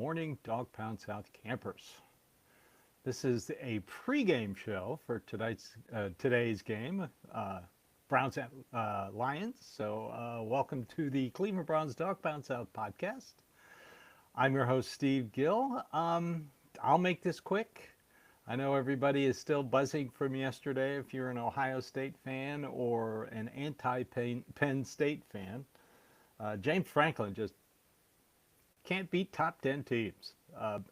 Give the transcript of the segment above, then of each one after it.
morning, Dog Pound South campers. This is a pregame show for today's game, Browns at Lions. So, welcome to the Cleveland Browns Dog Pound South podcast. I'm your host, Steve Gill. I'll make this quick. I know everybody is still buzzing from yesterday if you're an Ohio State fan or an anti-Penn State fan. James Franklin just can't beat top 10 teams.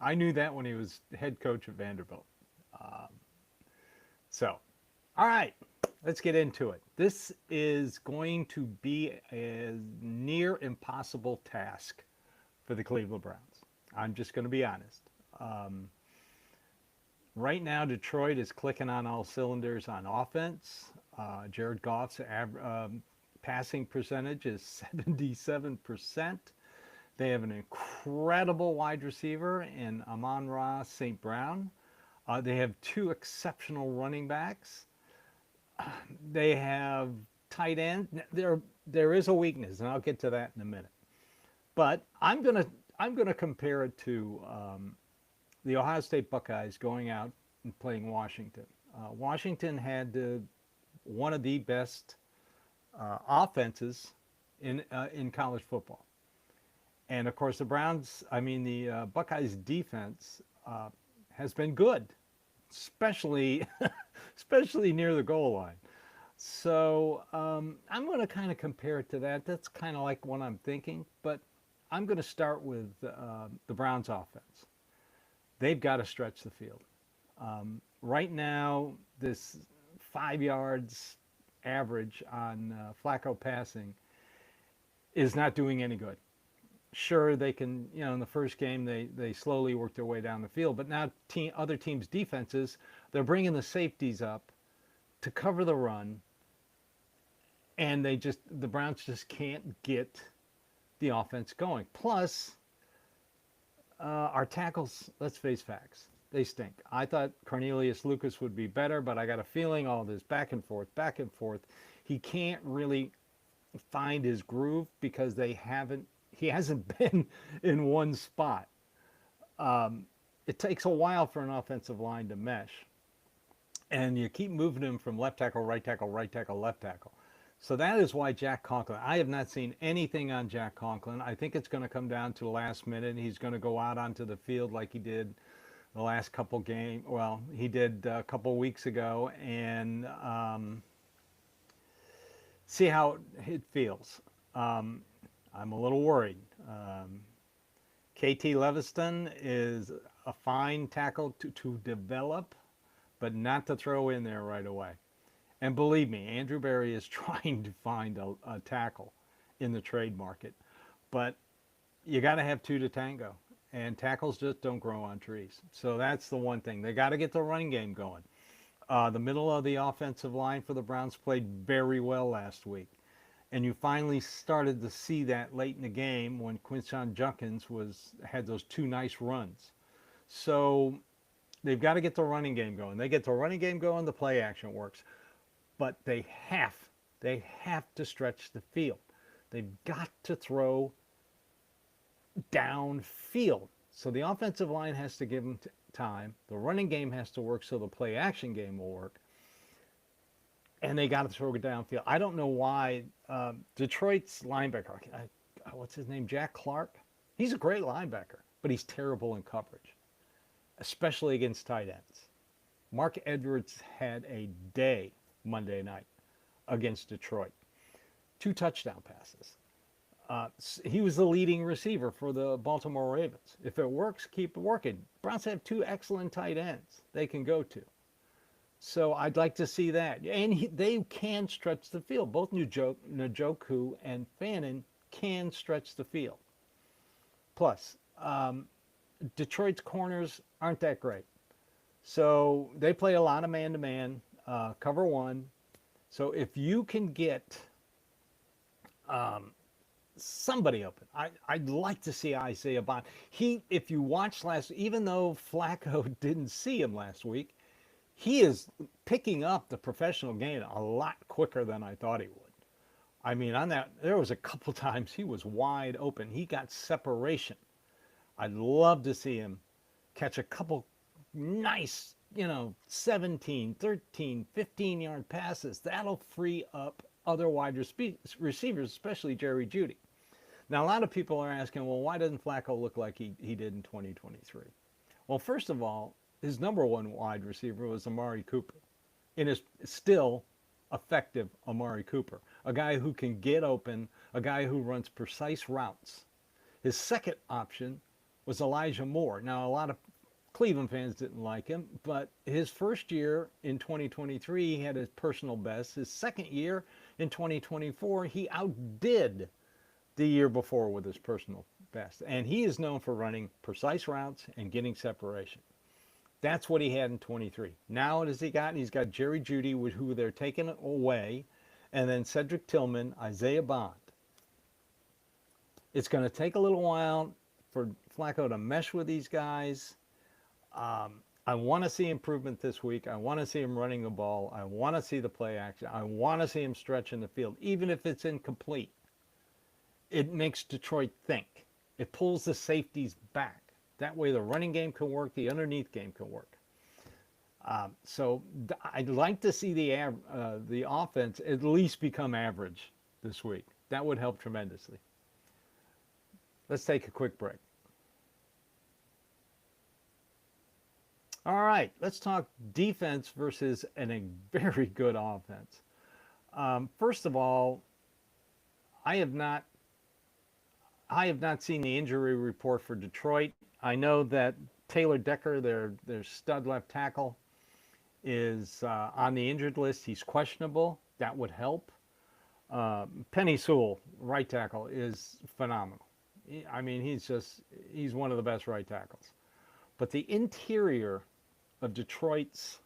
I knew that when he was head coach at Vanderbilt. Um, so, all right, let's get into it. This is going to be a near impossible task for the Cleveland Browns. I'm just going to be honest. Right now, Detroit is clicking on all cylinders on offense. Jared Goff's passing percentage is 77%. They have an incredible wide receiver in Amon-Ra St. Brown. They have two exceptional running backs. They have tight end. There is a weakness, and I'll get to that in a minute. But I'm gonna compare it to the Ohio State Buckeyes going out and playing Washington. Washington had one of the best offenses in college football. And of course, the Buckeyes defense has been good, especially near the goal line. So I'm going to kind of compare it to that. That's kind of like what I'm thinking. But I'm going to start with the Browns offense. They've got to stretch the field. Right now, this 5 yards average on Flacco passing is not doing any good. Sure, they can, in the first game, they slowly work their way down the field. But now other teams' defenses, they're bringing the safeties up to cover the run. And the Browns just can't get the offense going. Plus, our tackles, let's face facts, they stink. I thought Cornelius Lucas would be better, but I got a feeling all this back and forth, he can't really find his groove because he hasn't been in one spot. It takes a while for an offensive line to mesh. And you keep moving him from left tackle, right tackle, right tackle, left tackle. So that is why Jack Conklin, I have not seen anything on Jack Conklin. I think it's going to come down to the last minute. He's going to go out onto the field like he did the last couple games. Well, he did a couple weeks ago, and see how it feels. I'm a little worried. KT Leviston is a fine tackle to develop, but not to throw in there right away. And believe me, Andrew Berry is trying to find a tackle in the trade market. But you got to have two to tango. And tackles just don't grow on trees. So that's the one thing. They got to get the running game going. The middle of the offensive line for the Browns played very well last week. And you finally started to see that late in the game when Quinshon Judkins had those two nice runs. So they've got to get the running game going. They get the running game going, the play action works. But they have to stretch the field. They've got to throw downfield. So the offensive line has to give them time. The running game has to work so the play action game will work. And they got to throw it downfield. I don't know why Detroit's linebacker, what's his name, Jack Clark? He's a great linebacker, but he's terrible in coverage, especially against tight ends. Mark Edwards had a day Monday night against Detroit. 2 touchdown passes. He was the leading receiver for the Baltimore Ravens. If it works, keep it working. Browns have 2 excellent tight ends they can go to. So I'd like to see that. And they can stretch the field. Both Njoku and Fannin can stretch the field. Plus, Detroit's corners aren't that great. So they play a lot of man-to-man, cover one. So if you can get somebody open, I'd like to see Isaiah Bond. If you watched even though Flacco didn't see him last week, he is picking up the professional game a lot quicker than I thought he would. I mean, there was a couple times he was wide open. He got separation. I'd love to see him catch a couple nice, 17, 13, 15-yard passes. That'll free up other wide receivers, especially Jerry Jeudy. Now, a lot of people are asking, well, why doesn't Flacco look like he did in 2023? Well, first of all, his number one wide receiver was Amari Cooper, and is still effective Amari Cooper, a guy who can get open, a guy who runs precise routes. His second option was Elijah Moore. Now, a lot of Cleveland fans didn't like him, but his first year in 2023, he had his personal best. His second year in 2024, he outdid the year before with his personal best. And he is known for running precise routes and getting separation. That's what he had in 23. Now what has he got? He's got Jerry Jeudy, who they're taking away, and then Cedric Tillman, Isaiah Bond. It's going to take a little while for Flacco to mesh with these guys. I want to see improvement this week. I want to see him running the ball. I want to see the play action. I want to see him stretching the field, even if it's incomplete. It makes Detroit think. It pulls the safeties back. That way the running game can work, the underneath game can work. So I'd like to see the offense at least become average this week. That would help tremendously. Let's take a quick break. All right, let's talk defense versus a very good offense. First of all, I have not seen the injury report for Detroit. I know that Taylor Decker, their stud left tackle, is on the injured list. He's questionable. That would help. Penei Sewell, right tackle, is phenomenal. I mean, he's one of the best right tackles. But the interior of Detroit's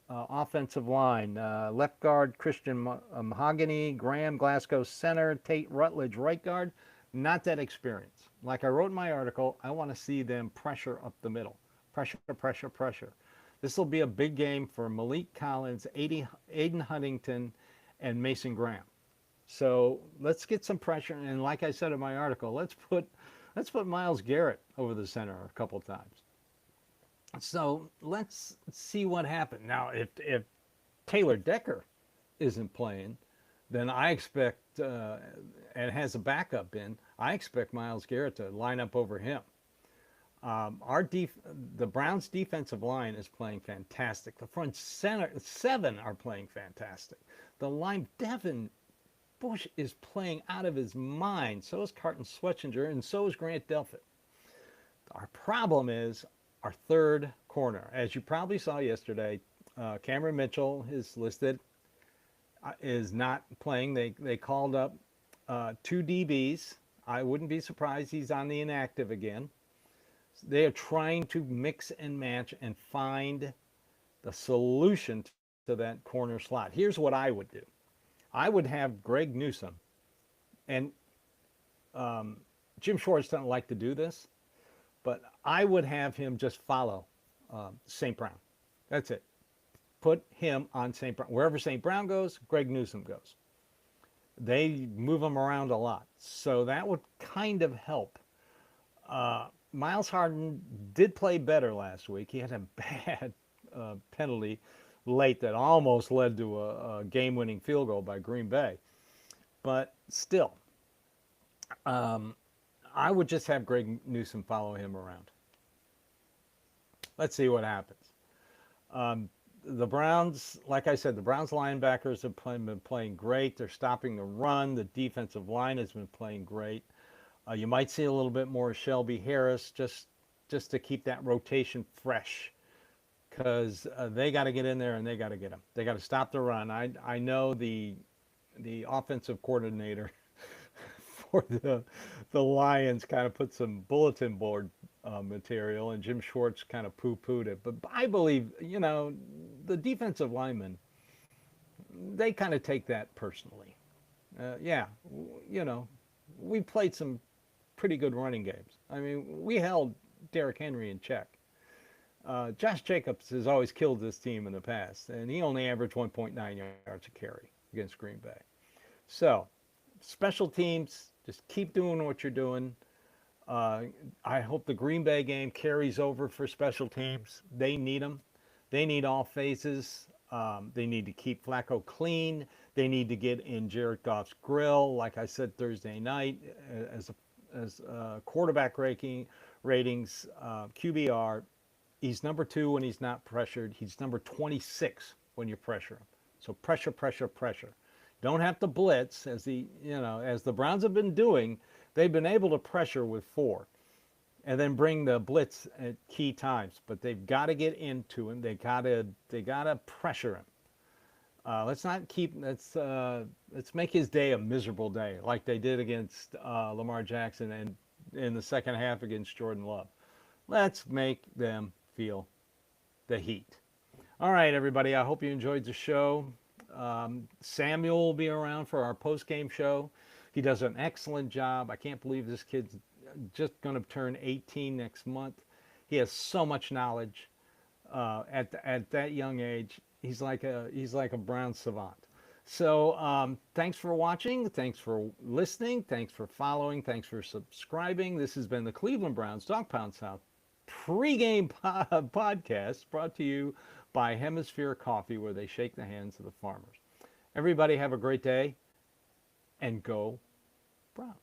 offensive line, left guard Christian Mahogany, Graham Glasgow center, Tate Rutledge right guard, not that experienced. Like I wrote in my article, I want to see them pressure up the middle. Pressure, pressure, pressure. This will be a big game for Malik Collins, Aiden Huntington, and Mason Graham. So let's get some pressure. And like I said in my article, let's put Myles Garrett over the center a couple times. So let's see what happens. Now, if Taylor Decker isn't playing, then I expect, and has a backup in, I expect Myles Garrett to line up over him. The Browns' defensive line is playing fantastic. The front seven are playing fantastic. The line, Devin Bush is playing out of his mind. So is Carton Swetchinger, and so is Grant Delpit. Our problem is our third corner. As you probably saw yesterday, Cameron Mitchell is listed, is not playing. They called up two DBs. I wouldn't be surprised he's on the inactive again. They are trying to mix and match and find the solution to that corner slot. Here's what I would do. I would have Greg Newsome, and Jim Schwartz doesn't like to do this, but I would have him just follow St. Brown. That's it. Put him on St. Brown. Wherever St. Brown goes, Greg Newsome goes. They move him around a lot. So that would kind of help. Miles Harden did play better last week. He had a bad penalty late that almost led to a game-winning field goal by Green Bay. But still, I would just have Greg Newsome follow him around. Let's see what happens. The Browns, like I said, the Browns linebackers have been playing great. They're stopping the run. The defensive line has been playing great. You might see a little bit more Shelby Harris just to keep that rotation fresh, because they got to get in there and they got to get them. They got to stop the run. I know the offensive coordinator for the Lions kind of put some bulletin board material, and Jim Schwartz kind of poo-pooed it. But I believe, the defensive linemen, they kind of take that personally. We played some pretty good running games. I mean, we held Derrick Henry in check. Josh Jacobs has always killed this team in the past, and he only averaged 1.9 yards a carry against Green Bay. So, special teams, just keep doing what you're doing. I hope the Green Bay game carries over for special teams. They need them. They need all phases. They need to keep Flacco clean. They need to get in Jared Goff's grill, like I said Thursday night, as quarterback ratings, QBR. He's number 2 when he's not pressured. He's number 26 when you pressure him. So pressure, pressure, pressure. Don't have to blitz as the Browns have been doing. They've been able to pressure with 4 and then bring the blitz at key times, but they've got to get into him. They got to pressure him. Let's make his day a miserable day like they did against Lamar Jackson and in the second half against Jordan Love. Let's make them feel the heat. All right, everybody. I hope you enjoyed the show. Samuel will be around for our post-game show. He does an excellent job. I can't believe this kid's just going to turn 18 next month. He has so much knowledge at that young age. He's like a Brown savant. So thanks for watching. Thanks for listening. Thanks for following. Thanks for subscribing. This has been the Cleveland Browns Dog Pound South pregame podcast brought to you by Hemisphere Coffee, where they shake the hands of the farmers. Everybody have a great day and go Browns.